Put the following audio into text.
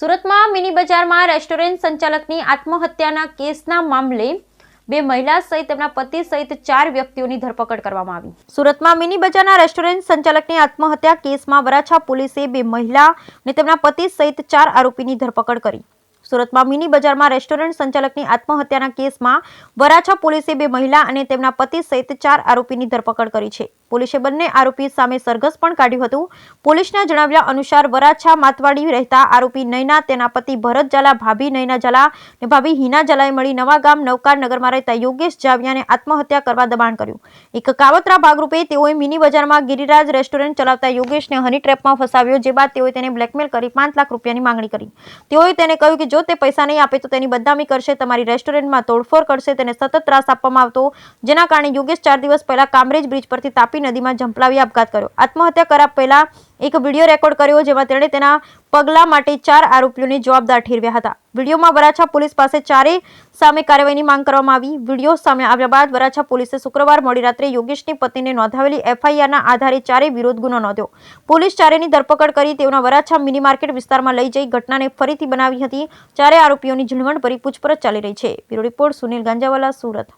સુરતમાં મિની બજારમાં રેસ્ટોરન્ટ સંચાલકની આત્મહત્યાના કેસના મામલે બે મહિલા સહિત તેમના પતિ સહિત 4 વ્યક્તિઓની ધરપકડ કરવામાં આવી. સુરતમાં મિની બજારના રેસ્ટોરન્ટ સંચાલકની આત્મહત્યા કેસમાં વરાછા પોલીસે બે મહિલા અને તેમના પતિ સહિત 4 આરોપીની ધરપકડ કરી. સુરતમાં મિની બજારમાં રેસ્ટોરન્ટ સંચાલકની આત્મહત્યાના કેસમાં વરાછા પોલીસે બે મહિલા અને તેમના પતિ સહિત 4 આરોપીની ધરપકડ કરી છે. પોલીસે બંને આરોપી સામે સરઘસ પણ કાઢ્યું હતું. પોલીસના જણાવ્યા અનુસાર વરાછા માતવાડી રહેતા આરોપી નયના, તેના પતિ ભરત ઝાલા, ભાભી નયના ઝાલા અને ભાભી હિના ઝાલાએ મળી નવાગામ નવકાર નગરમાં રહેતા યોગેશ જાવિયાને આત્મહત્યા કરવા દબાણ કર્યું. એક કાવતરા ભાગરૂપે તેઓએ મિની બજારમાં ગિરિરાજ રેસ્ટોરન્ટ ચલાવતા યોગેશને હની ટ્રેપમાં ફસાવ્યો, જે બાદ તેઓએ તેને બ્લેકમેલ કરી 5 લાખ રૂપિયાની માંગણી કરી. તેઓએ તેને કહ્યું કે જો તે પૈસા નહીં આપે તો તેની બદનામી કરશે, તમારી રેસ્ટોરન્ટમાં તોડફોડ કરશે. તેને સતત ત્રાસ આપવામાં આવતો, જેના કારણે યોગેશ 4 દિવસ પહેલા કામરેજ બ્રિજ પરથી તાપી નદીમાં ઝંપલાવી આપઘાત કર્યો. આત્મહત્યા કર્યા પહેલા એક વિડીયો રેકોર્ડ કર્યો, જેમાં તેણે તેના પગલા માટે 4 આરોપીઓને જવાબદાર ઠેરવ્યા હતા. વિડીયોમાં વરાછા પોલીસ પાસે ચારેય સામે કાર્યવાહીની માંગ કરવામાં આવી. વિડીયો સામે આવ્યા બાદ વરાછા પોલીસે શુક્રવાર મોડી રાત્રે યોગેશની પત્નીને નોંધાવેલી FIRના આધારે ચારેય વિરુદ્ધ ગુનો નોંધ્યો. પોલીસ ચારેયની ધરપકડ કરી તેઓના વરાછા મિની માર્કેટ વિસ્તારમાં લઈ જઈ ઘટનાને ફરીથી બનાવી હતી. ચારેય આરોપીઓની ઝીણવટભરી પૂછપરછ ચાલી રહી છે. Bureau report Sunil Ganjawala, Surat.